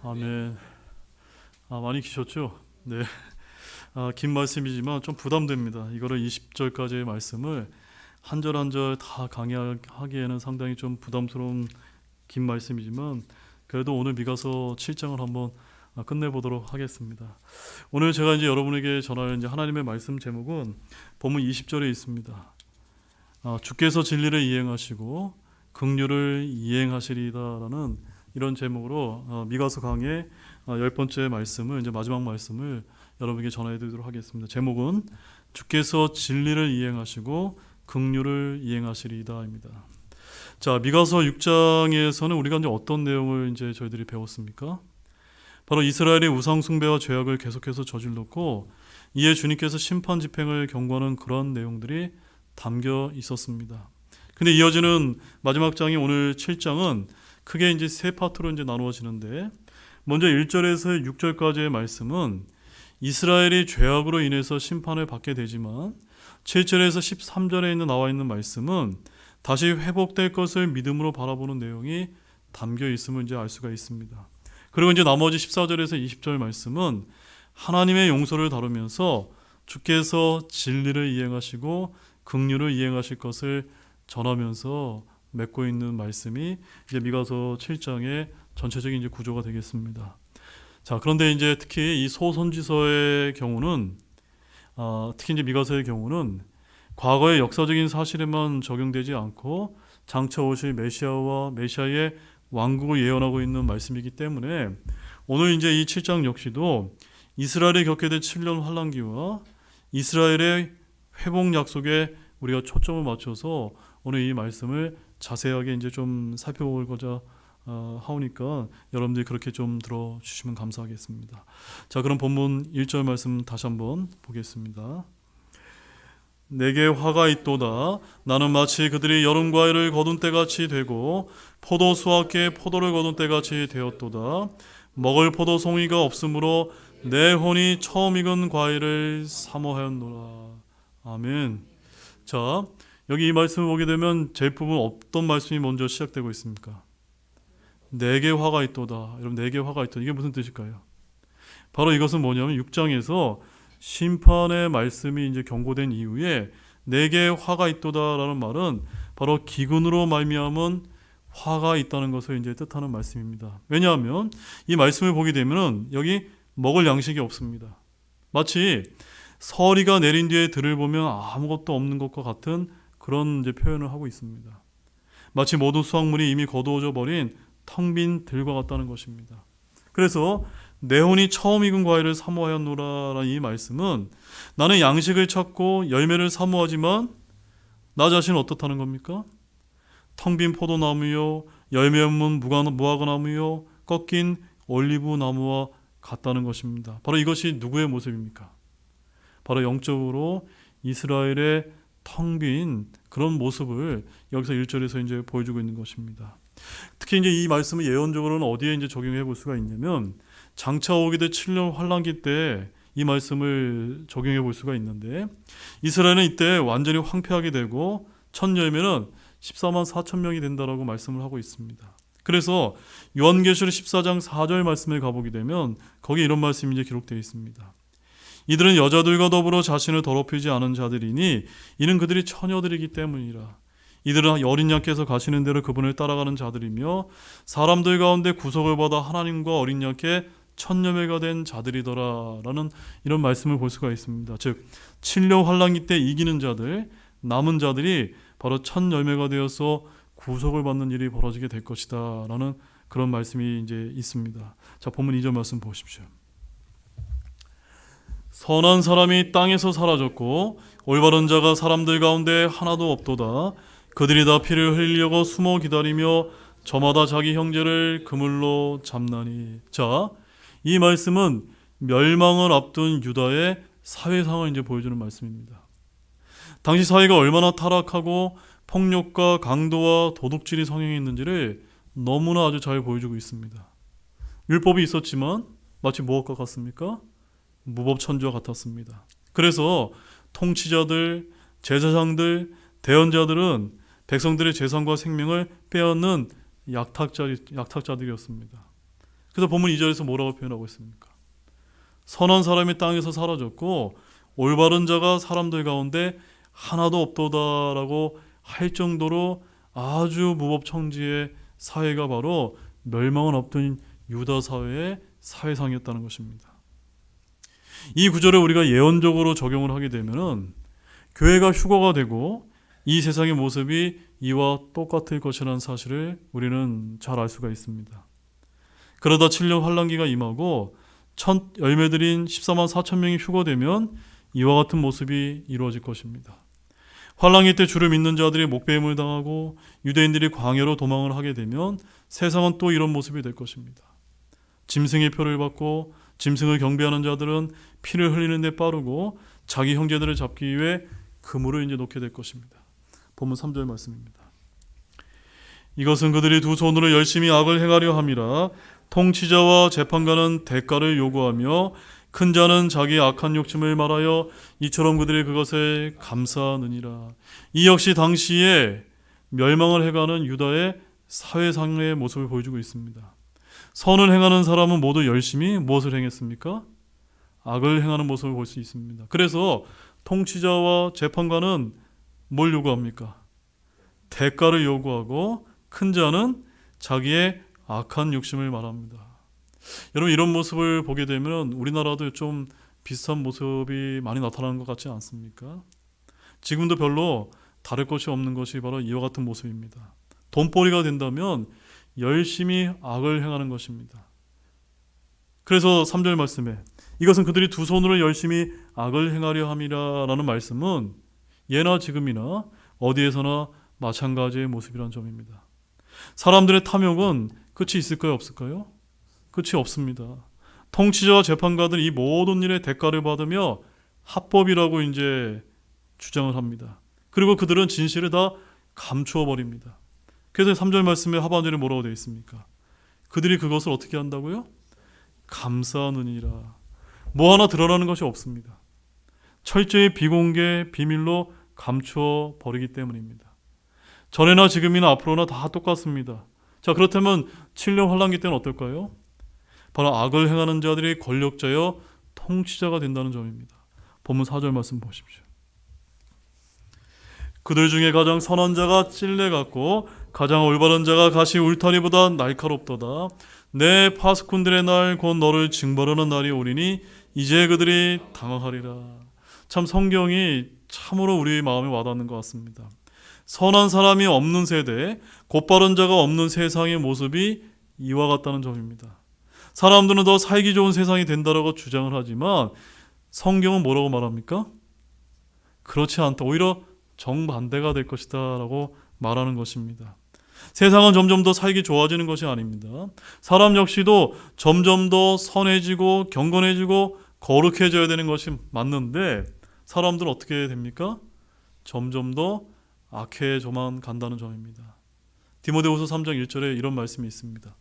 아멘. 많이 기셨죠? 네. 긴 말씀이지만 좀 부담됩니다. 이거를 20절까지의 말씀을 한 절 한 절 다 강의하기에는 상당히 좀 부담스러운 긴 말씀이지만 그래도 오늘 미가서 7장을 한번 끝내보도록 하겠습니다. 오늘 제가 이제 여러분에게 전할 이제 하나님의 말씀 제목은 본문 20절에 있습니다. 주께서 진리를 이행하시고 긍휼을 이행하시리다라는 이런 제목으로 미가서 강의 10번째 말씀을 이제 마지막 말씀을 여러분에게 전해드리도록 하겠습니다. 제목은 주께서 진리를 이행하시고 긍휼을 이행하시리다입니다. 자, 미가서 6장에서는 우리가 이제 어떤 내용을 이제 저희들이 배웠습니까? 바로 이스라엘의 우상 숭배와 죄악을 계속해서 저질렀고 이에 주님께서 심판 집행을 경고하는 그런 내용들이 담겨 있었습니다. 근데 이어지는 마지막 장이 오늘 7장은 크게 이제 세 파트로 이제 나누어지는데 먼저 1절에서 6절까지의 말씀은 이스라엘이 죄악으로 인해서 심판을 받게 되지만 7절에서 13절에 나와 있는 말씀은 다시 회복될 것을 믿음으로 바라보는 내용이 담겨 있음을 이제 알 수가 있습니다. 그리고 이제 나머지 14절에서 20절 말씀은 하나님의 용서를 다루면서 주께서 진리를 이행하시고 긍휼을 이행하실 것을 전하면서 맺고 있는 말씀이 이제 미가서 7장의 전체적인 이제 구조가 되겠습니다. 자, 그런데 이제 특히 이 소선지서의 경우는 특히 이제 미가서의 경우는 과거의 역사적인 사실에만 적용되지 않고 장차 오실 메시아와 메시아의 왕국을 예언하고 있는 말씀이기 때문에 오늘 이제 이 7장 역시도 이스라엘이 겪게 된 7년 환란기와 이스라엘의 회복 약속에 우리가 초점을 맞춰서 오늘 이 말씀을 자세하게 이제 좀 살펴보고자 하오니까 여러분들이 그렇게 좀 들어주시면 감사하겠습니다. 자, 그럼 본문 1절 말씀 다시 한번 보겠습니다. 내게 화가 있도다. 나는 마치 그들이 여름 과일을 거둔 때같이 되고 포도 수확기에 포도를 거둔 때같이 되었도다. 먹을 포도 송이가 없으므로 내 혼이 처음 익은 과일을 사모하였노라. 아멘. 자, 여기 이 말씀을 보게 되면 제일 부분 어떤 말씀이 먼저 시작되고 있습니까? 내게 화가 있도다. 여러분, 내게 화가 있도다. 이게 무슨 뜻일까요? 바로 이것은 뭐냐면 6장에서 심판의 말씀이 이제 경고된 이후에 내게 화가 있도다라는 말은 바로 기근으로 말미암은 화가 있다는 것을 이제 뜻하는 말씀입니다. 왜냐하면 이 말씀을 보게 되면은 여기 먹을 양식이 없습니다. 마치 서리가 내린 뒤에 들을 보면 아무것도 없는 것과 같은 그런 이제 표현을 하고 있습니다. 마치 모든 수확물이 이미 거두어져 버린 텅 빈 들과 같다는 것입니다. 그래서 내 혼이 처음 익은 과일을 사모하였노라라는 이 말씀은 나는 양식을 찾고 열매를 사모하지만 나 자신은 어떻다는 겁니까? 텅 빈 포도나무요, 열매 없는 무화과나무요, 꺾인 올리브 나무와 같다는 것입니다. 바로 이것이 누구의 모습입니까? 바로 영적으로 이스라엘의 텅 빈 그런 모습을 여기서 1절에서 이제 보여주고 있는 것입니다. 특히 이제 이 말씀을 예언적으로는 어디에 이제 적용해 볼 수가 있냐면 장차 오게 될 7년 환란기 때 이 말씀을 적용해 볼 수가 있는데 이스라엘은 이때 완전히 황폐하게 되고 첫 열매는 14만 4천 명이 된다라고 말씀을 하고 있습니다. 그래서 요한계시록 14장 4절 말씀을 가보게 되면 거기에 이런 말씀이 이제 기록되어 있습니다. 이들은 여자들과 더불어 자신을 더럽히지 않은 자들이니 이는 그들이 처녀들이기 때문이라. 이들은 어린 양께서 가시는 대로 그분을 따라가는 자들이며 사람들 가운데 구속을 받아 하나님과 어린 양께 첫 열매가 된 자들이더라 라는 이런 말씀을 볼 수가 있습니다. 즉 7년 환란기 때 이기는 자들, 남은 자들이 바로 첫 열매가 되어서 구속을 받는 일이 벌어지게 될 것이다 라는 그런 말씀이 이제 있습니다. 자, 본문 2절 말씀 보십시오. 선한 사람이 땅에서 사라졌고 올바른 자가 사람들 가운데 하나도 없도다. 그들이 다 피를 흘리려고 숨어 기다리며 저마다 자기 형제를 그물로 잡나니. 자, 이 말씀은 멸망을 앞둔 유다의 사회상을 이제 보여주는 말씀입니다. 당시 사회가 얼마나 타락하고 폭력과 강도와 도둑질이 성행했는지를 너무나 아주 잘 보여주고 있습니다. 율법이 있었지만 마치 무엇과 같습니까? 무법천지와 같았습니다. 그래서 통치자들, 제사장들, 대언자들은 백성들의 재산과 생명을 빼앗는 약탈자들이었습니다. 그래서 본문 2절에서 뭐라고 표현하고 있습니까? 선한 사람이 땅에서 사라졌고 올바른 자가 사람들 가운데 하나도 없도다라고 할 정도로 아주 무법청지의 사회가 바로 멸망은 없던 유다 사회의 사회상이었다는 것입니다. 이 구절을 우리가 예언적으로 적용을 하게 되면은 교회가 휴거가 되고 이 세상의 모습이 이와 똑같을 것이라는 사실을 우리는 잘 알 수가 있습니다. 그러다 7년 환란기가 임하고 첫 열매들인 14만 4천 명이 휴거되면 이와 같은 모습이 이루어질 것입니다. 환란기 때 주를 믿는 자들이 목배임을 당하고 유대인들이 광야로 도망을 하게 되면 세상은 또 이런 모습이 될 것입니다. 짐승의 표를 받고 짐승을 경배하는 자들은 피를 흘리는 데 빠르고 자기 형제들을 잡기 위해 그물을 이제 놓게 될 것입니다. 본문 3절 말씀입니다. 이것은 그들이 두 손으로 열심히 악을 행하려 함이라. 통치자와 재판관은 대가를 요구하며 큰 자는 자기의 악한 욕심을 말하여 이처럼 그들이 그것을 감사하느니라. 이 역시 당시에 멸망을 해가는 유다의 사회상의 모습을 보여주고 있습니다. 선을 행하는 사람은 모두 열심히 무엇을 행했습니까? 악을 행하는 모습을 볼 수 있습니다. 그래서 통치자와 재판관은 뭘 요구합니까? 대가를 요구하고 큰 자는 자기의 악한 욕심을 말합니다. 여러분, 이런 모습을 보게 되면 우리나라도 좀 비슷한 모습이 많이 나타나는 것 같지 않습니까? 지금도 별로 다를 것이 없는 것이 바로 이와 같은 모습입니다. 돈벌이가 된다면 열심히 악을 행하는 것입니다. 그래서 3절 말씀에 이것은 그들이 두 손으로 열심히 악을 행하려 함이라 라는 말씀은 예나 지금이나 어디에서나 마찬가지의 모습이라는 점입니다. 사람들의 탐욕은 끝이 있을까요? 없을까요? 끝이 없습니다. 통치자와 재판관들 이 모든 일의 대가를 받으며 합법이라고 이제 주장을 합니다. 그리고 그들은 진실을 다 감추어 버립니다. 그래서 3절 말씀에 하반절에 뭐라고 되어 있습니까? 그들이 그것을 어떻게 한다고요? 감사하느니라. 뭐 하나 드러나는 것이 없습니다. 철저히 비공개 비밀로 감추어 버리기 때문입니다. 전에나 지금이나 앞으로나 다 똑같습니다. 자, 그렇다면 7년 환란기 때는 어떨까요? 바로 악을 행하는 자들이 권력자여 통치자가 된다는 점입니다. 본문 4절 말씀 보십시오. 그들 중에 가장 선한 자가 찔레 같고 가장 올바른 자가 가시 울타리보다 날카롭도다. 내 파수꾼들의 날 곧 너를 징벌하는 날이 오리니 이제 그들이 당황하리라. 참 성경이 참으로 우리 마음에 와닿는 것 같습니다. 선한 사람이 없는 세대, 곧바른 자가 없는 세상의 모습이 이와 같다는 점입니다. 사람들은 더 살기 좋은 세상이 된다라고 주장을 하지만 성경은 뭐라고 말합니까? 그렇지 않다. 오히려 정반대가 될 것이다 라고 말하는 것입니다. 세상은 점점 더 살기 좋아지는 것이 아닙니다. 사람 역시도 점점 더 선해지고 경건해지고 거룩해져야 되는 것이 맞는데 사람들은 어떻게 됩니까? 점점 더 악해져만 간다는 점입니다. 디모데후서 3장 1절에 이런 말씀이 있습니다.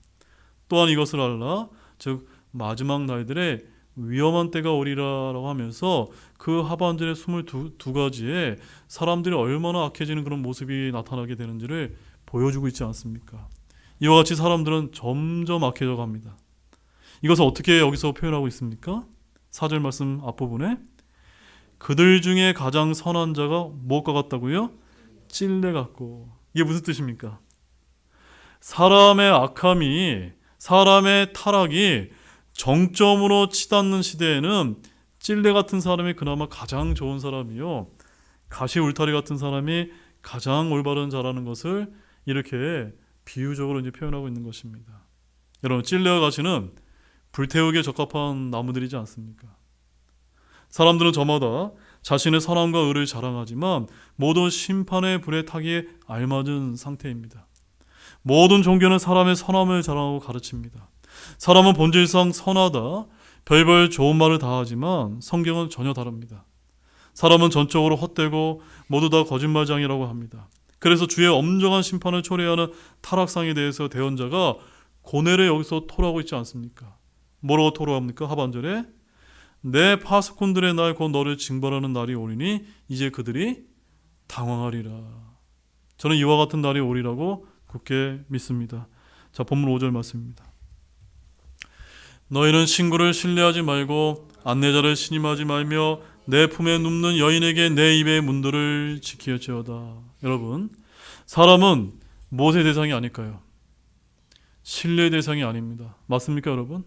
또한 이것을 알라, 즉 마지막 날들에 위험한 때가 오리라라고 하면서 그 하반절의 22가지에 사람들이 얼마나 악해지는 그런 모습이 나타나게 되는지를 보여주고 있지 않습니까? 이와 같이 사람들은 점점 악해져 갑니다. 이것을 어떻게 여기서 표현하고 있습니까? 4절 말씀 앞부분에 그들 중에 가장 선한 자가 무엇과 같다고요? 찔레 같고. 이게 무슨 뜻입니까? 사람의 악함이, 사람의 타락이 정점으로 치닫는 시대에는 찔레 같은 사람이 그나마 가장 좋은 사람이요, 가시 울타리 같은 사람이 가장 올바른 자라는 것을 이렇게 비유적으로 이제 표현하고 있는 것입니다. 여러분, 찔레와 가시는 불태우기에 적합한 나무들이지 않습니까? 사람들은 저마다 자신의 선함과 의를 자랑하지만 모든 심판의 불에 타기에 알맞은 상태입니다. 모든 종교는 사람의 선함을 자랑하고 가르칩니다. 사람은 본질상 선하다, 별별 좋은 말을 다 하지만 성경은 전혀 다릅니다. 사람은 전적으로 헛되고 모두 다 거짓말장이라고 합니다. 그래서 주의 엄정한 심판을 초래하는 타락상에 대해서 대언자가 고뇌를 여기서 토로하고 있지 않습니까? 뭐라고 토로합니까? 하반절에 내 파수꾼들의 날 곧 너를 징벌하는 날이 오리니 이제 그들이 당황하리라. 저는 이와 같은 날이 오리라고 굳게 믿습니다. 자, 본문 5절 말씀입니다. 너희는 친구를 신뢰하지 말고 안내자를 신임하지 말며 내 품에 눕는 여인에게 내 입의 문도를 지키었지어다. 여러분, 사람은 무엇의 대상이 아닐까요? 신뢰의 대상이 아닙니다. 맞습니까, 여러분?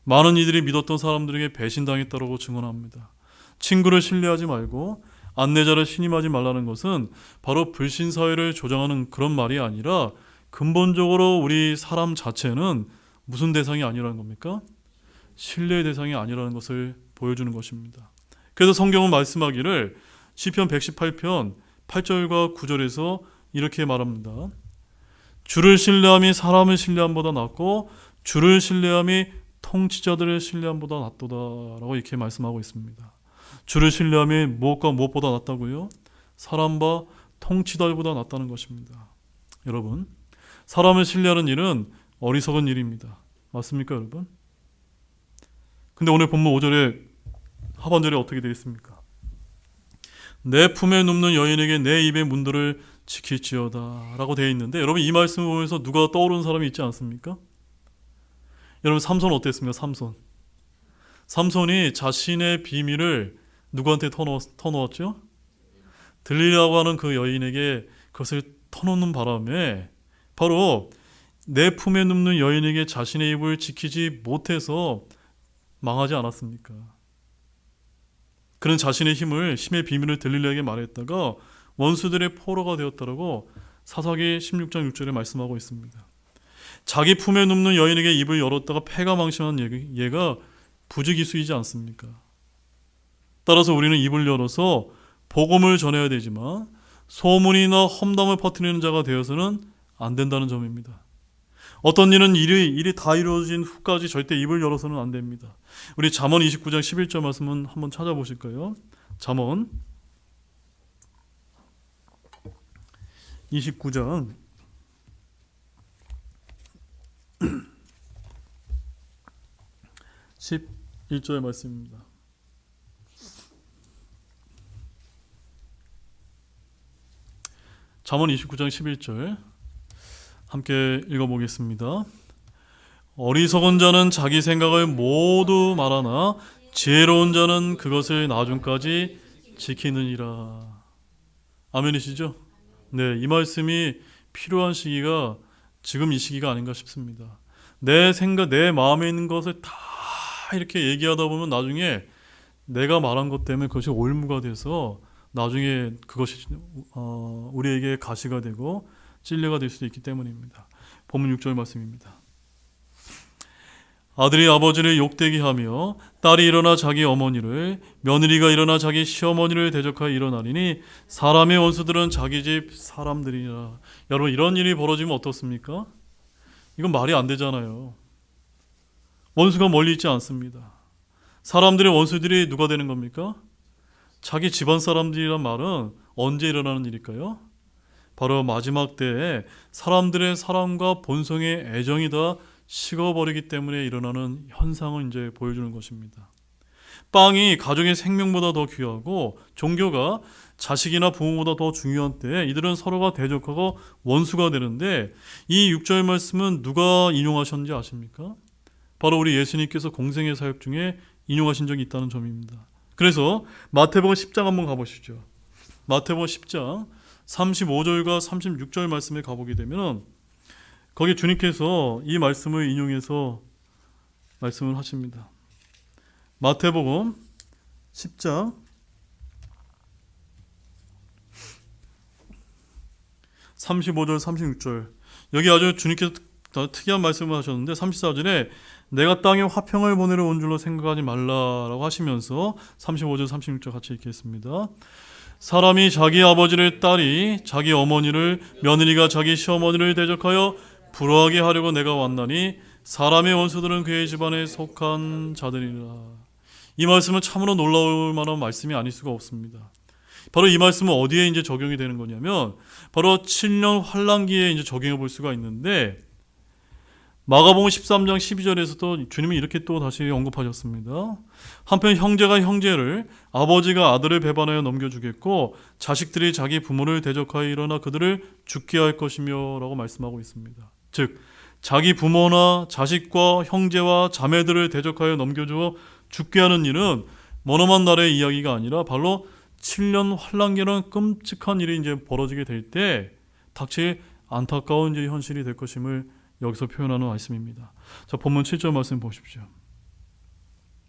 많은 이들이 믿었던 사람들에게 배신당했다고 증언합니다. 친구를 신뢰하지 말고 안내자를 신임하지 말라는 것은 바로 불신사회를 조장하는 그런 말이 아니라 근본적으로 우리 사람 자체는 무슨 대상이 아니라는 겁니까? 신뢰의 대상이 아니라는 것을 보여주는 것입니다. 그래서 성경은 말씀하기를 시편 118편 8절과 9절에서 이렇게 말합니다. 주를 신뢰함이 사람을 신뢰함보다 낫고 주를 신뢰함이 통치자들의 신뢰함보다 낫도다 라고 이렇게 말씀하고 있습니다. 주를 신뢰함이 무엇과 무엇보다 낫다고요? 사람과 통치자들보다 낫다는 것입니다. 여러분, 사람을 신뢰하는 일은 어리석은 일입니다. 맞습니까, 여러분? 근데 오늘 본문 5절에 하반절에 어떻게 되어 있습니까? 내 품에 눕는 여인에게 내 입의 문도를 지킬지어다 라고 되어 있는데, 여러분 이 말씀을 보면서 누가 떠오르는 사람이 있지 않습니까? 여러분 삼손 어땠습니까? 삼손이 자신의 비밀을 누구한테 터놓았죠? 들리라고 하는 그 여인에게 그것을 터놓는 바람에 바로 내 품에 눕는 여인에게 자신의 입을 지키지 못해서 망하지 않았습니까? 그는 자신의 힘의 비밀을 들릴려에게 말했다가 원수들의 포로가 되었다라고 사사기 16장 6절에 말씀하고 있습니다. 자기 품에 눕는 여인에게 입을 열었다가 패가 망신한 얘가 부지기수이지 않습니까? 따라서 우리는 입을 열어서 복음을 전해야 되지만 소문이나 험담을 퍼뜨리는 자가 되어서는 안 된다는 점입니다. 어떤 일이 다 이루어진 후까지 절대 입을 열어서는 안 됩니다. 우리 잠언 29장 11절 말씀은 한번 찾아보실까요? 잠언 29장 11절 말씀입니다. 잠언 29장 11절 함께 읽어보겠습니다. 어리석은 자는 자기 생각을 모두 말하나 지혜로운 자는 그것을 나중까지 지키느니라. 아멘이시죠? 네, 이 말씀이 필요한 시기가 지금 이 시기가 아닌가 싶습니다. 내 생각, 내 마음에 있는 것을 다 이렇게 얘기하다 보면 나중에 내가 말한 것 때문에 그것이 올무가 돼서 나중에 그것이 우리에게 가시가 되고 찔레가 될 수도 있기 때문입니다. 본문 6절 말씀입니다. 아들이 아버지를 욕되게 하며 딸이 일어나 자기 어머니를, 며느리가 일어나 자기 시어머니를 대적하여 일어나리니 사람의 원수들은 자기 집 사람들이라. 여러분, 이런 일이 벌어지면 어떻습니까? 이건 말이 안 되잖아요. 원수가 멀리 있지 않습니다. 사람들의 원수들이 누가 되는 겁니까? 자기 집안 사람들이란 말은 언제 일어나는 일일까요? 바로 마지막 때에 사람들의 사랑과 본성의 애정이 다 식어버리기 때문에 일어나는 현상을 이제 보여주는 것입니다. 빵이 가족의 생명보다 더 귀하고 종교가 자식이나 부모보다 더 중요한 때에 이들은 서로가 대적하고 원수가 되는데, 이 6절 말씀은 누가 인용하셨는지 아십니까? 바로 우리 예수님께서 공생의 사역 중에 인용하신 적이 있다는 점입니다. 그래서 마태복음 10장 한번 가보시죠. 마태복음 10장 35절과 36절 말씀에 가보게 되면 거기 주님께서 이 말씀을 인용해서 말씀을 하십니다. 마태복음 10장 35절 36절, 여기 아주 주님께서 특이한 말씀을 하셨는데 34절에 내가 땅에 화평을 보내러 온 줄로 생각하지 말라라고 하시면서 35절 36절 같이 읽겠습니다. 사람이 자기 아버지를, 딸이 자기 어머니를, 며느리가 자기 시어머니를 대적하여 불화하게 하려고 내가 왔나니 사람의 원수들은 그의 집안에 속한 자들이라. 이 말씀은 참으로 놀라울 만한 말씀이 아닐 수가 없습니다. 바로 이 말씀은 어디에 이제 적용이 되는 거냐면 바로 7년 환란기에 이제 적용해 볼 수가 있는데, 마가복음 13장 12절에서도 주님은 이렇게 또 다시 언급하셨습니다. 한편 형제가 형제를, 아버지가 아들을 배반하여 넘겨주겠고 자식들이 자기 부모를 대적하여 일어나 그들을 죽게 할 것이며 라고 말씀하고 있습니다. 즉 자기 부모나 자식과 형제와 자매들을 대적하여 넘겨주어 죽게 하는 일은 머나먼 날의 이야기가 아니라 바로 7년 환란기라는 끔찍한 일이 이제 벌어지게 될 때 닥칠 안타까운 이제 현실이 될 것임을 여기서 표현하는 말씀입니다. 자, 본문 7절 말씀 보십시오.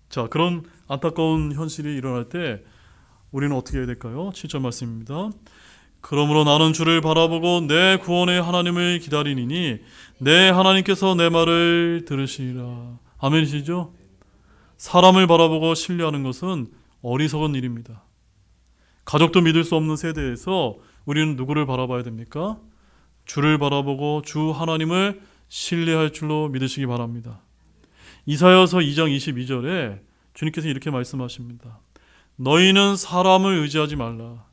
자, 그런 안타까운 현실이 일어날 때 우리는 어떻게 해야 될까요? 7절 말씀입니다. 그러므로 나는 주를 바라보고 내 구원의 하나님을 기다리니 내 하나님께서 내 말을 들으시리라. 아멘이시죠? 사람을 바라보고 신뢰하는 것은 어리석은 일입니다. 가족도 믿을 수 없는 세대에서 우리는 누구를 바라봐야 됩니까? 주를 바라보고 주 하나님을 신뢰할 줄로 믿으시기 바랍니다. 이사야서 2장 22절에 주님께서 이렇게 말씀하십니다. 너희는 사람을 의지하지 말라.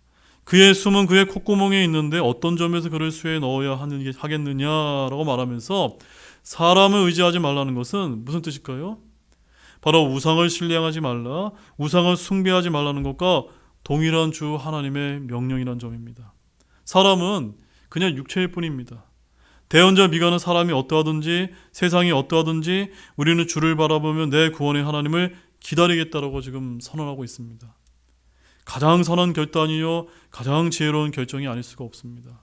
그의 숨은 그의 콧구멍에 있는데 어떤 점에서 그를 수에 넣어야 하겠느냐라고 말하면서 사람을 의지하지 말라는 것은 무슨 뜻일까요? 바로 우상을 신뢰하지 말라, 우상을 숭배하지 말라는 것과 동일한 주 하나님의 명령이란 점입니다. 사람은 그냥 육체일 뿐입니다. 대언자 미가는 사람이 어떠하든지 세상이 어떠하든지 우리는 주를 바라보며 내 구원의 하나님을 기다리겠다라고 지금 선언하고 있습니다. 가장 선한 결단이요 가장 지혜로운 결정이 아닐 수가 없습니다.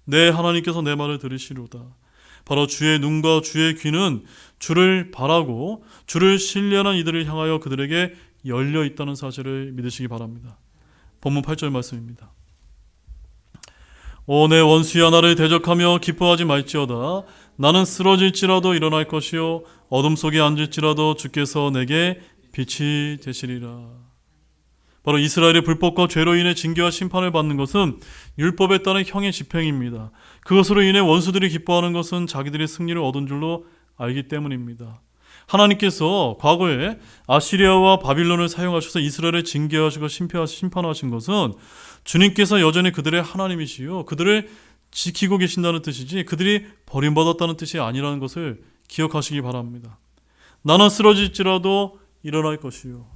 내 하나님께서 내 말을 들으시로다. 바로 주의 눈과 주의 귀는 주를 바라고 주를 신뢰하는 이들을 향하여 그들에게 열려 있다는 사실을 믿으시기 바랍니다. 본문 8절 말씀입니다. 오 내 원수야 나를 대적하며 기뻐하지 말지어다. 나는 쓰러질지라도 일어날 것이요 어둠 속에 앉을지라도 주께서 내게 빛이 되시리라. 바로 이스라엘의 불법과 죄로 인해 징계와 심판을 받는 것은 율법에 따른 형의 집행입니다. 그것으로 인해 원수들이 기뻐하는 것은 자기들의 승리를 얻은 줄로 알기 때문입니다. 하나님께서 과거에 아시리아와 바빌론을 사용하셔서 이스라엘을 징계하시고 심판하신 것은 주님께서 여전히 그들의 하나님이시요 그들을 지키고 계신다는 뜻이지 그들이 버림받았다는 뜻이 아니라는 것을 기억하시기 바랍니다. 나는 쓰러질지라도 일어날 것이요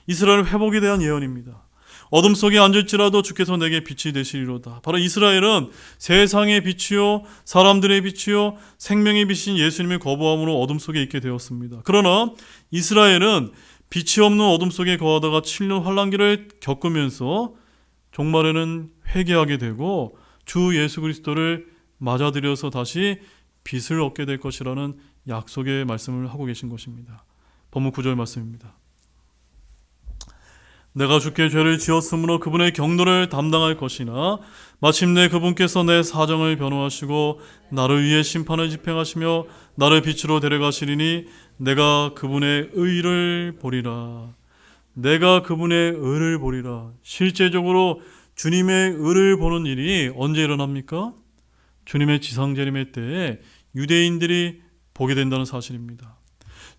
이스라엘 회복에 대한 예언입니다. 어둠 속에 앉을지라도 주께서 내게 빛이 되시리로다. 바로 이스라엘은 세상의 빛이요 사람들의 빛이요 생명의 빛인 예수님을 거부함으로 어둠 속에 있게 되었습니다. 그러나 이스라엘은 빛이 없는 어둠 속에 거하다가 7년 환란기를 겪으면서 종말에는 회개하게 되고 주 예수 그리스도를 맞아들여서 다시 빛을 얻게 될 것이라는 약속의 말씀을 하고 계신 것입니다. 본문 9절 말씀입니다. 내가 주께 죄를 지었으므로 그분의 경노를 담당할 것이나 마침내 그분께서 내 사정을 변호하시고 나를 위해 심판을 집행하시며 나를 빛으로 데려가시리니 내가 그분의 의를 보리라. 내가 그분의 의를 보리라. 실제적으로 주님의 의를 보는 일이 언제 일어납니까? 주님의 지상재림의 때에 유대인들이 보게 된다는 사실입니다.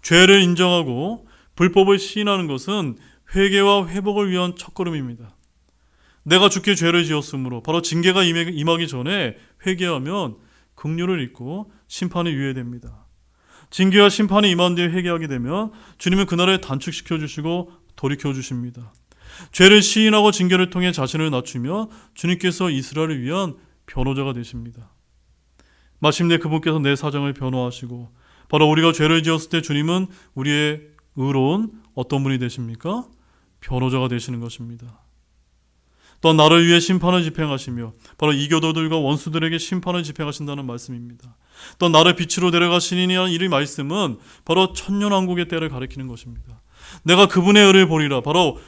죄를 인정하고 불법을 시인하는 것은 회개와 회복을 위한 첫걸음입니다. 내가 주께 죄를 지었으므로 바로 징계가 임하기 전에 회개하면 긍휼을 입고 심판이 유예됩니다. 징계와 심판이 임한 뒤에 회개하게 되면 주님은 그날에 단축시켜 주시고 돌이켜 주십니다. 죄를 시인하고 징계를 통해 자신을 낮추며 주님께서 이스라엘을 위한 변호자가 되십니다. 마침내 그분께서 내 사정을 변호하시고 바로 우리가 죄를 지었을 때 주님은 우리의 의로운 어떤 분이 되십니까? 변호자가 되시는 것입니다. 또 나를 위해 심판을 집행하시며 바로 이교도들과 원수들에게 심판을 집행하신다는 말씀입니다. 또 나를 빛으로 데려가시니 이 말씀은 바로 천년왕국의 때를 가리키는 것입니다. 내가 그분의 의를 보리라. 바로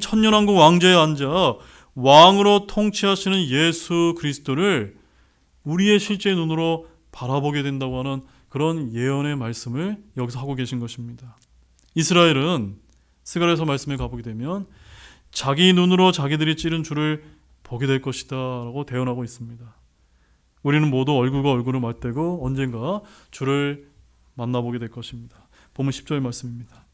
천년왕국 왕좌에 앉아 왕으로 통치하시는 예수 그리스도를 우리의 실제 눈으로 바라보게 된다고 하는 그런 예언의 말씀을 여기서 하고 계신 것입니다. 이스라엘은 스가랴서 말씀에 가보게 되면 자기 눈으로 자기들이 찌른 줄을 보게 될 것이다 라고 대언하고 있습니다. 우리는 모두 얼굴과 얼굴을 맞대고 언젠가 주를 만나보게 될 것입니다. 본문 10절 말씀입니다.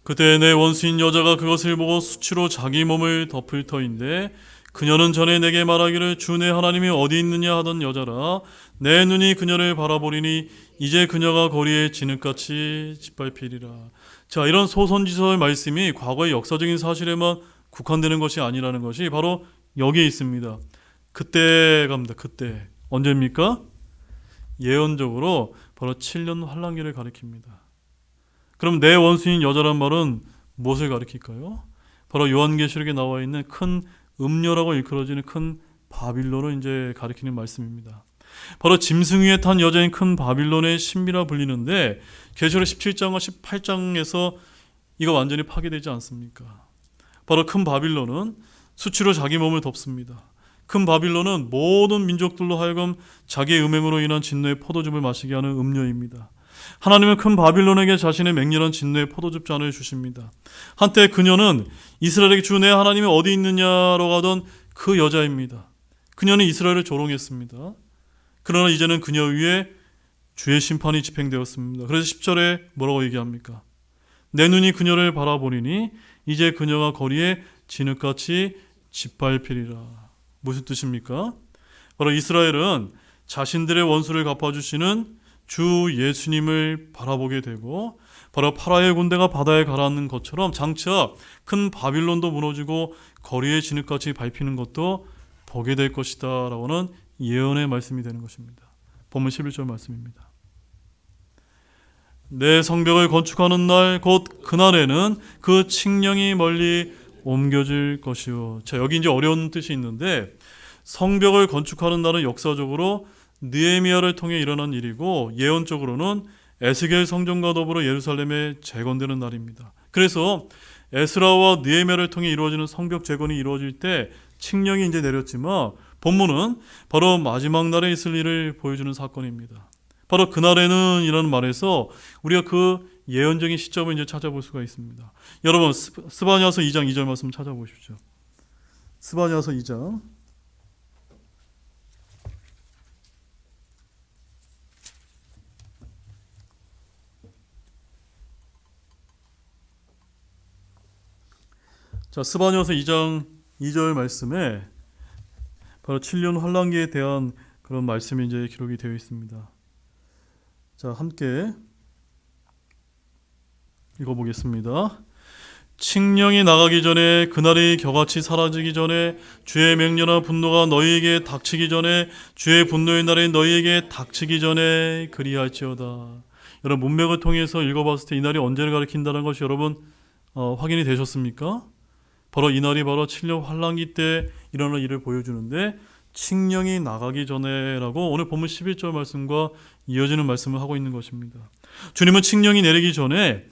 그때 내 원수인 여자가 그것을 보고 수치로 자기 몸을 덮을 터인데 그녀는 전에 내게 말하기를 주 내 하나님이 어디 있느냐 하던 여자라. 내 눈이 그녀를 바라보리니 이제 그녀가 거리에 진흙같이 짓밟히리라. 자, 이런 소선지서의 말씀이 과거의 역사적인 사실에만 국한되는 것이 아니라는 것이 바로 여기에 있습니다. 그때 갑니다. 그때. 언제입니까? 예언적으로 바로 7년 환란기를 가리킵니다. 그럼 내 원수인 여자란 말은 무엇을 가리킬까요? 바로 요한계시록에 나와 있는 큰 음녀라고 일컬어지는 큰 바빌론을 이제 가리키는 말씀입니다. 바로 짐승 위에 탄 여자인 큰 바빌론의 신비라 불리는데 계시록 17장과 18장에서 이거 완전히 파괴되지 않습니까? 바로 큰 바빌론은 수치로 자기 몸을 덮습니다. 큰 바빌론은 모든 민족들로 하여금 자기의 음행으로 인한 진노의 포도즙을 마시게 하는 음료입니다. 하나님은 큰 바빌론에게 자신의 맹렬한 진노의 포도즙 잔을 주십니다. 한때 그녀는 이스라엘에게 주 내 하나님이 어디 있느냐라고 하던 그 여자입니다. 그녀는 이스라엘을 조롱했습니다. 그러나 이제는 그녀 위에 주의 심판이 집행되었습니다. 그래서 10절에 뭐라고 얘기합니까? 내 눈이 그녀를 바라보리니 이제 그녀가 거리에 진흙같이 짓밟히리라. 무슨 뜻입니까? 바로 이스라엘은 자신들의 원수를 갚아주시는 주 예수님을 바라보게 되고 바로 파라의 군대가 바다에 가라앉는 것처럼 장차 큰 바빌론도 무너지고 거리에 진흙같이 밟히는 것도 보게 될 것이다 라고는 예언의 말씀이 되는 것입니다. 본문 11절 말씀입니다. 내 성벽을 건축하는 날 곧 그날에는 그 칙령이 멀리 옮겨질 것이요. 자, 여기 이제 어려운 뜻이 있는데 성벽을 건축하는 날은 역사적으로 느헤미야를 통해 일어난 일이고 예언적으로는 에스겔 성전과 더불어 예루살렘에 재건되는 날입니다. 그래서 에스라와 느헤미야를 통해 이루어지는 성벽 재건이 이루어질 때 칙령이 이제 내렸지만 본문은 바로 마지막 날에 있을 일을 보여주는 사건입니다. 바로 그날에는 이라는 말에서 우리가 그 예언적인 시점을 이제 찾아볼 수가 있습니다. 여러분 스바냐서 2장 2절 말씀 찾아보십시오. 스바냐서 2장 자, 스바냐서 2장 2절 말씀에 바로 7년 환란기에 대한 그런 말씀이 이제 기록이 되어 있습니다. 자, 함께 읽어보겠습니다. 칙령이 나가기 전에 그날이 겨같이 사라지기 전에 주의 맹렬한 분노가 너희에게 닥치기 전에 주의 분노의 날이 너희에게 닥치기 전에 그리할지어다. 여러분 문맥을 통해서 읽어봤을 때 이 날이 언제를 가리킨다는 것이 여러분 확인이 되셨습니까? 바로 이 날이 바로 7년 환란기 때 일어날 일을 보여주는데 칙령이 나가기 전에라고 오늘 본문 11절 말씀과 이어지는 말씀을 하고 있는 것입니다. 주님은 칙령이 내리기 전에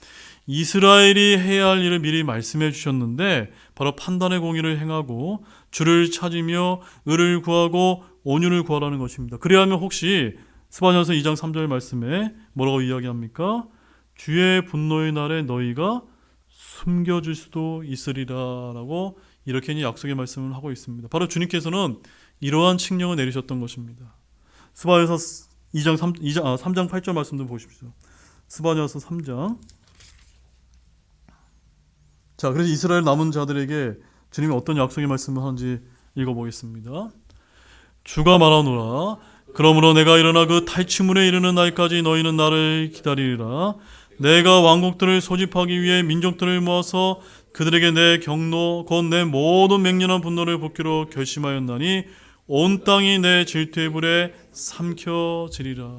이스라엘이 해야 할 일을 미리 말씀해 주셨는데 바로 판단의 공의를 행하고 주를 찾으며 의를 구하고 온유를 구하라는 것입니다. 그래야 하면 혹시 스바냐서 2장 3절 말씀에 뭐라고 이야기합니까? 주의 분노의 날에 너희가 숨겨질 수도 있으리라 라고 이렇게 약속의 말씀을 하고 있습니다. 바로 주님께서는 이러한 칙령을 내리셨던 것입니다. 스바냐서 3장 8절 말씀도 보십시오. 스바냐서 3장. 자, 그래서 이스라엘 남은 자들에게 주님이 어떤 약속의 말씀을 하는지 읽어보겠습니다. 주가 말하노라. 그러므로 내가 일어나 그 탈취문에 이르는 날까지 너희는 나를 기다리리라. 내가 왕국들을 소집하기 위해 민족들을 모아서 그들에게 내 경노 곧 내 모든 맹렬한 분노를 붓기로 결심하였나니 온 땅이 내 질투의 불에 삼켜지리라.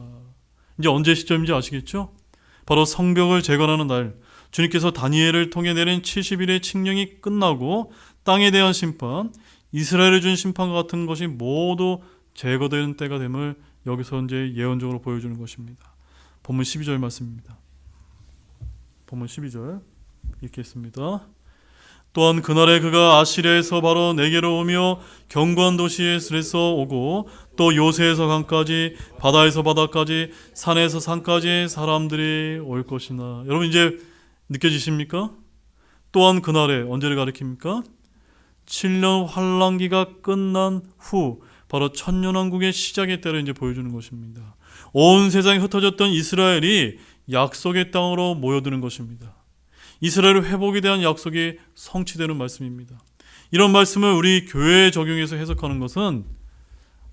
이제 언제 시점인지 아시겠죠? 바로 성벽을 재건하는 날, 주님께서 다니엘을 통해 내린 70일의 칙령이 끝나고 땅에 대한 심판, 이스라엘에 준 심판과 같은 것이 모두 제거되는 때가 됨을 여기서 이제 예언적으로 보여주는 것입니다. 본문 12절 말씀입니다. 본문 12절 읽겠습니다. 또한 그날에 그가 아시리아에서 바로 내게로 오며 견고한 도시 에스에서 오고 또 요새에서 강까지 바다에서 바다까지 산에서 산까지 사람들이 올 것이나. 여러분 이제 느껴지십니까? 또한 그날에 언제를 가리킵니까? 7년 환란기가 끝난 후 바로 천년왕국의 시작의 때를 이제 보여주는 것입니다. 온 세상에 흩어졌던 이스라엘이 약속의 땅으로 모여드는 것입니다. 이스라엘의 회복에 대한 약속이 성취되는 말씀입니다. 이런 말씀을 우리 교회에 적용해서 해석하는 것은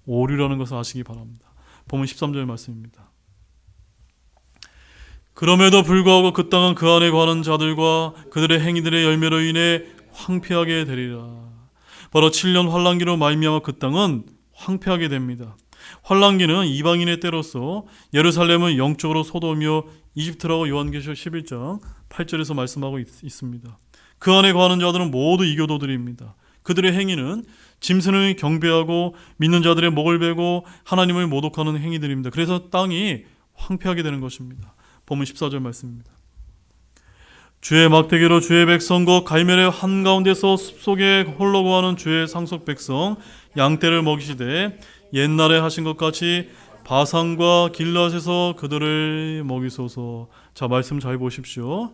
오류라는 것을 아시기 바랍니다. 본문 13절 말씀입니다. 그럼에도 불구하고 그 땅은 그 안에 거하는 자들과 그들의 행위들의 열매로 인해 황폐하게 되리라. 바로 7년 환란기로 말미암아 그 땅은 황폐하게 됩니다. 환란기는 이방인의 때로서 예루살렘은 영적으로 소돔이요 이집트라고 요한계시록 11장 8절에서 말씀하고 있습니다. 그 안에 거하는 자들은 모두 이교도들입니다. 그들의 행위는 짐승을 경배하고 믿는 자들의 목을 베고 하나님을 모독하는 행위들입니다. 그래서 땅이 황폐하게 되는 것입니다. 본문 14절 말씀입니다. 주의 막대기로 주의 백성과 갈멜의 한가운데서 숲속에 홀로 거하는 주의 상속 백성 양떼를 먹이시되 옛날에 하신 것 같이 바산과 길앗에서 그들을 먹이소서. 자, 말씀 잘 보십시오.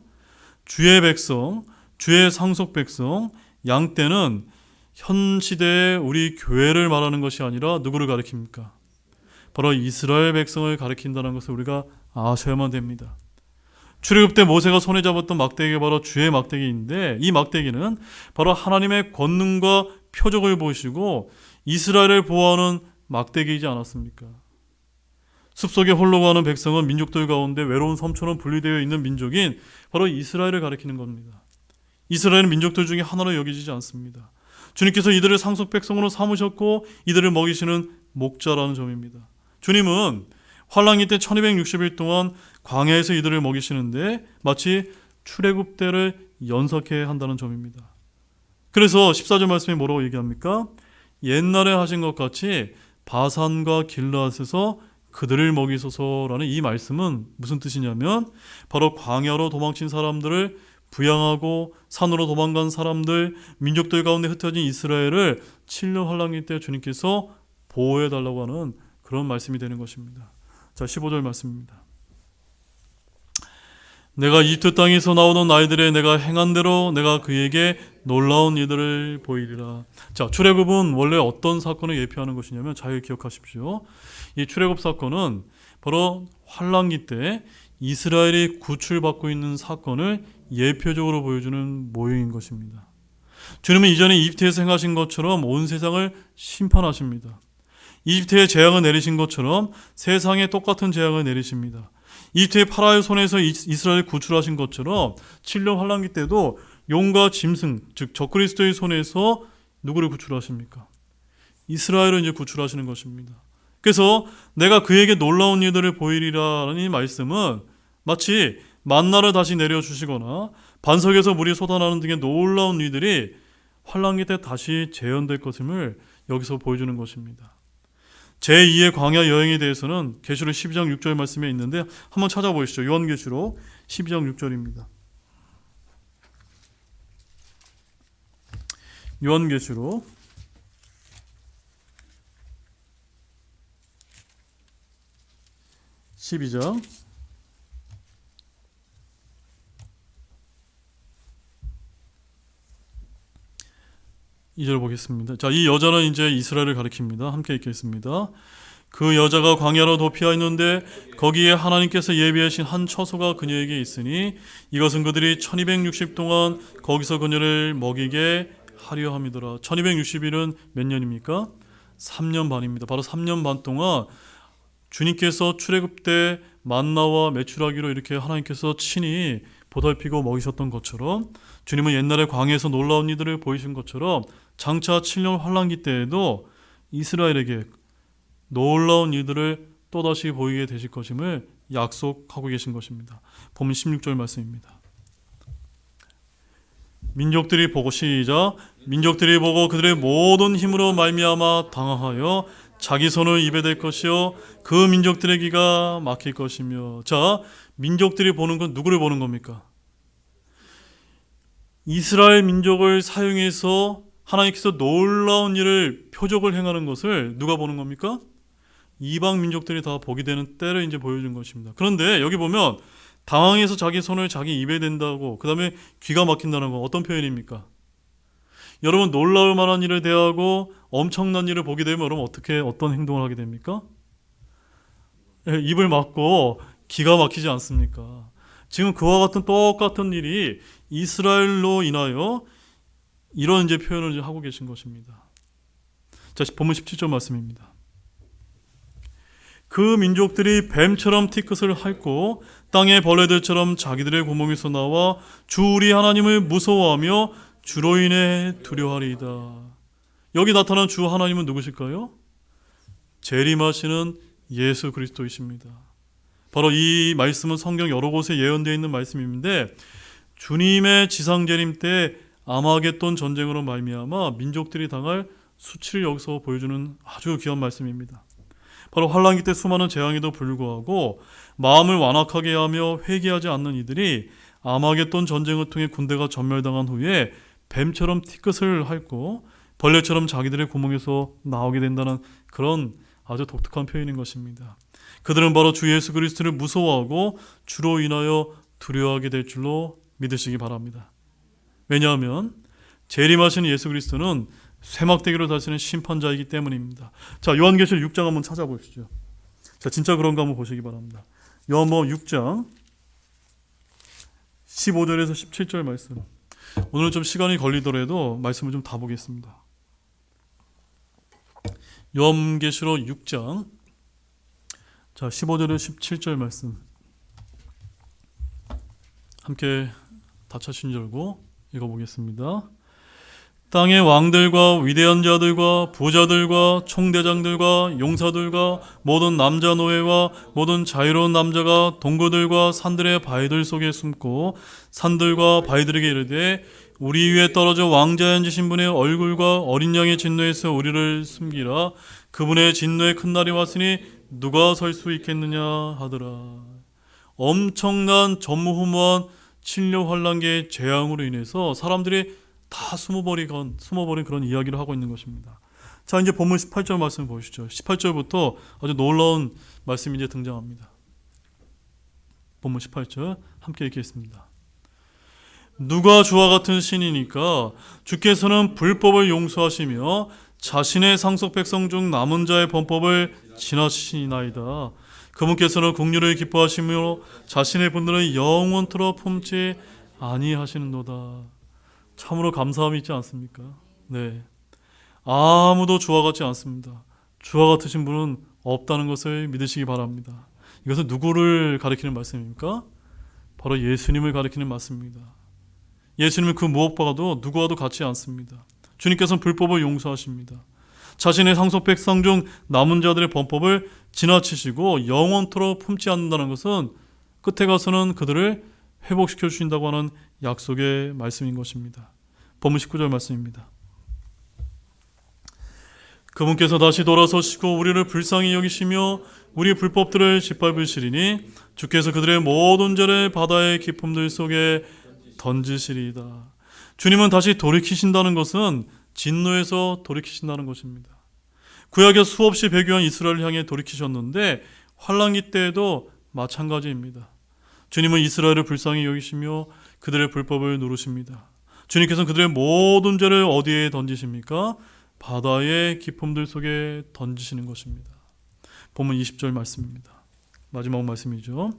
주의 백성, 주의 상속 백성, 양떼는 현 시대의 우리 교회를 말하는 것이 아니라 누구를 가리킵니까? 바로 이스라엘 백성을 가리킨다는 것을 우리가 아셔야만 됩니다. 출애굽 때 모세가 손에 잡았던 막대기가 바로 주의 막대기인데, 이 막대기는 바로 하나님의 권능과 표적을 보시고 이스라엘을 보호하는 막대기이지 않았습니까? 숲속에 홀로 가는 백성은 민족들 가운데 외로운 섬처럼 분리되어 있는 민족인 바로 이스라엘을 가리키는 겁니다. 이스라엘은 민족들 중에 하나로 여겨지지 않습니다. 주님께서 이들을 상속 백성으로 삼으셨고 이들을 먹이시는 목자라는 점입니다. 주님은 환란기 때 1260일 동안 광야에서 이들을 먹이시는데 마치 출애굽 때를 연상케 한다는 점입니다. 그래서 14절 말씀이 뭐라고 얘기합니까? 옛날에 하신 것 같이 바산과 길앗에서 그들을 먹이소서라는 이 말씀은 무슨 뜻이냐면 바로 광야로 도망친 사람들을 부양하고 산으로 도망간 사람들, 민족들 가운데 흩어진 이스라엘을 7년 환란기 때 주님께서 보호해달라고 하는 그런 말씀이 되는 것입니다. 자, 15절 말씀입니다. 내가 이집트 땅에서 나오는 아이들의 내가 행한 대로 내가 그에게 놀라운 일들을 보이리라. 자, 출애굽은 원래 어떤 사건을 예표하는 것이냐면 잘 기억하십시오. 이 출애굽 사건은 바로 환란기 때 이스라엘이 구출받고 있는 사건을 예표적으로 보여주는 모형인 것입니다. 주님은 이전에 이집트에서 행하신 것처럼 온 세상을 심판하십니다. 이집트에 재앙을 내리신 것처럼 세상에 똑같은 재앙을 내리십니다. 이집트의 파라오의 손에서 이스라엘을 구출하신 것처럼 7년 환란기 때도 용과 짐승, 즉 적그리스도의 손에서 누구를 구출하십니까? 이스라엘을 이제 구출하시는 것입니다. 그래서 내가 그에게 놀라운 일들을 보이리라는 이 말씀은 마치 만나를 다시 내려주시거나 반석에서 물이 쏟아나는 등의 놀라운 일들이 환란기 때 다시 재현될 것임을 여기서 보여주는 것입니다. 제2의 광야 여행에 대해서는 계시록 12장 6절 말씀에 있는데 한번 찾아보시죠. 요한계시록 12장 6절입니다. 요한계시록 12장 2절 보겠습니다. 자, 이 여자는 이제 이스라엘을 가리킵니다. 함께 읽겠습니다. 그 여자가 광야로 도피하 있는데 거기에 하나님께서 예비하신 한 처소가 그녀에게 있으니 이것은 그들이 1260 동안 거기서 그녀를 먹이게 하려 함이더라. 1260일은 몇 년입니까? 3년 반입니다. 바로 3년 반 동안 주님께서 출애굽 때 만나와 메추라기로 이렇게 하나님께서 친히 보살피고 먹이셨던 것처럼 주님은 옛날에 광야에서 놀라운 일들을 보이신 것처럼 장차 7년 환란기 때에도 이스라엘에게 놀라운 일들을 또다시 보이게 되실 것임을 약속하고 계신 것입니다. 본문 16절 말씀입니다. 민족들이 보고 시작. 민족들이 보고 그들의 모든 힘으로 말미암아 당하여 자기 손을 입에 댈 것이요 그 민족들의 귀가 막힐 것이며. 자, 민족들이 보는 건 누구를 보는 겁니까? 이스라엘 민족을 사용해서 하나님께서 놀라운 일을 표적을 행하는 것을 누가 보는 겁니까? 이방 민족들이 다 보게 되는 때를 이제 보여준 것입니다. 그런데 여기 보면 당황해서 자기 손을 자기 입에 댄다고, 그 다음에 귀가 막힌다는 건 어떤 표현입니까? 여러분, 놀라울 만한 일을 대하고 엄청난 일을 보게 되면 여러분 어떤 행동을 하게 됩니까? 입을 막고 기가 막히지 않습니까? 지금 그와 같은 똑같은 일이 이스라엘로 인하여 이런 이제 표현을 이제 하고 계신 것입니다. 자, 본문 17절 말씀입니다. 그 민족들이 뱀처럼 티끝을 핥고 땅의 벌레들처럼 자기들의 구멍에서 나와 주 우리 하나님을 무서워하며 주로 인해 두려워하리이다. 여기 나타난 주 하나님은 누구실까요? 재림하시는 예수 그리스도이십니다. 바로 이 말씀은 성경 여러 곳에 예언되어 있는 말씀인데 주님의 지상 재림 때 아마겟돈 전쟁으로 말미암아 민족들이 당할 수치를 여기서 보여주는 아주 귀한 말씀입니다. 바로 환난기 때 수많은 재앙에도 불구하고 마음을 완악하게 하며 회개하지 않는 이들이 아마겟돈 전쟁을 통해 군대가 전멸당한 후에 뱀처럼 티끝을 핥고 벌레처럼 자기들의 구멍에서 나오게 된다는 그런 아주 독특한 표현인 것입니다. 그들은 바로 주 예수 그리스도를 무서워하고 주로 인하여 두려워하게 될 줄로 믿으시기 바랍니다. 왜냐하면 재림하시는 예수 그리스도는 쇠막대기로 다스리는 심판자이기 때문입니다. 자, 요한계시록 6장 한번 찾아보시죠. 자, 진짜 그런가 한번 보시기 바랍니다. 요한복음 6장 15절에서 17절 말씀. 오늘 좀 시간이 걸리더라도 말씀을 좀 다 보겠습니다. 요한계시록 6장 자 15절에서 17절 말씀 함께 다 찾으신 줄 알고 읽어보겠습니다. 땅의 왕들과 위대한 자들과 부자들과 총대장들과 용사들과 모든 남자 노예와 모든 자유로운 남자가 동거들과 산들의 바위들 속에 숨고 산들과 바위들에게 이르되 우리 위에 떨어져 왕자에 앉으신 분의 얼굴과 어린 양의 진노에서 우리를 숨기라. 그분의 진노의 큰 날이 왔으니 누가 설 수 있겠느냐 하더라. 엄청난 전무후무한 칠려 환란계의 재앙으로 인해서 사람들이 다 숨어버린 그런 이야기를 하고 있는 것입니다. 자, 이제 본문 18절 말씀 보시죠. 18절부터 아주 놀라운 말씀이 이제 등장합니다. 본문 18절 함께 읽겠습니다. 누가 주와 같은 신이니까 주께서는 불법을 용서하시며 자신의 상속 백성 중 남은 자의 범법을 지나치시나이다. 그분께서는 긍휼을 기뻐하시며 자신의 분들은 영원토록 품지 아니하시는도다. 참으로 감사함이 있지 않습니까? 네, 아무도 주와 같지 않습니다. 주와 같으신 분은 없다는 것을 믿으시기 바랍니다. 이것은 누구를 가리키는 말씀입니까? 바로 예수님을 가리키는 말씀입니다. 예수님은 그 무엇보다도 누구와도 같지 않습니다. 주님께서는 불법을 용서하십니다. 자신의 상속 백성 중 남은 자들의 범법을 지나치시고 영원토록 품지 않는다는 것은 끝에 가서는 그들을 회복시켜 주신다고 하는 약속의 말씀인 것입니다. 본문 19절 말씀입니다. 그분께서 다시 돌아서시고 우리를 불쌍히 여기시며 우리 불법들을 짓밟으시리니 주께서 그들의 모든 죄를 바다의 깊음들 속에 던지시리이다. 주님은 다시 돌이키신다는 것은 진노에서 돌이키신다는 것입니다. 구약에 수없이 배교한 이스라엘을 향해 돌이키셨는데 환란기 때에도 마찬가지입니다. 주님은 이스라엘을 불쌍히 여기시며 그들의 불법을 누르십니다. 주님께서는 그들의 모든 죄를 어디에 던지십니까? 바다의 깊음들 속에 던지시는 것입니다. 본문 20절 말씀입니다. 마지막 말씀이죠.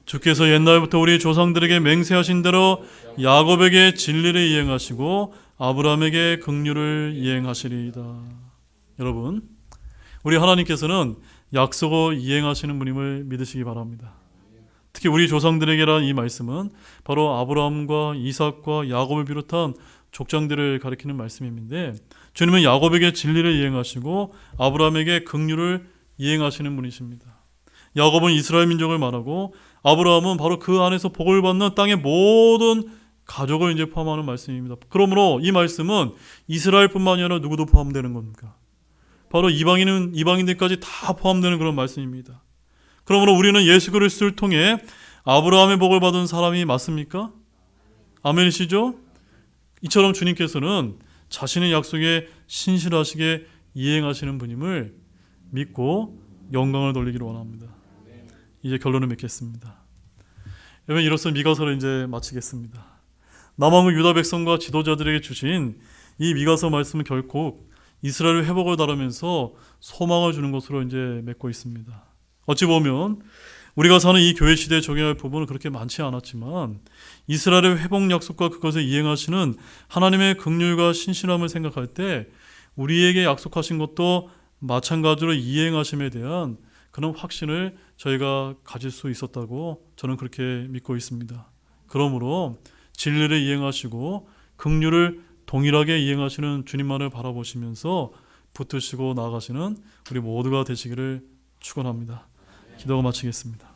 주께서 옛날부터 우리 조상들에게 맹세하신 대로 야곱에게 진리를 이행하시고 아브라함에게 긍휼을 이행하시리이다. 여러분, 우리 하나님께서는 약속을 이행하시는 분임을 믿으시기 바랍니다. 특히 우리 조상들에게란 이 말씀은 바로 아브라함과 이삭과 야곱을 비롯한 족장들을 가리키는 말씀인데 주님은 야곱에게 진리를 이행하시고 아브라함에게 긍휼을 이행하시는 분이십니다. 야곱은 이스라엘 민족을 말하고 아브라함은 바로 그 안에서 복을 받는 땅의 모든 가족을 이제 포함하는 말씀입니다. 그러므로 이 말씀은 이스라엘뿐만이 아니라 누구도 포함되는 겁니까? 바로 이방인들까지 다 포함되는 그런 말씀입니다. 그러므로 우리는 예수 그리스도를 통해 아브라함의 복을 받은 사람이 맞습니까? 아멘이시죠? 이처럼 주님께서는 자신의 약속에 신실하시게 이행하시는 분임을 믿고 영광을 돌리기를 원합니다. 이제 결론을 맺겠습니다. 여러분, 이로써 미가서를 이제 마치겠습니다. 남왕국 유다 백성과 지도자들에게 주신 이 미가서 말씀은 결코 이스라엘 회복을 다루면서 소망을 주는 것으로 이제 맺고 있습니다. 어찌 보면 우리가 사는 이 교회 시대에 적용할 부분은 그렇게 많지 않았지만 이스라엘의 회복 약속과 그것을 이행하시는 하나님의 긍휼과 신실함을 생각할 때 우리에게 약속하신 것도 마찬가지로 이행하심에 대한 그런 확신을 저희가 가질 수 있었다고 저는 그렇게 믿고 있습니다. 그러므로 진리를 이행하시고 긍휼을 동일하게 이행하시는 주님만을 바라보시면서 붙드시고 나아가시는 우리 모두가 되시기를 축원합니다. 기도가 마치겠습니다.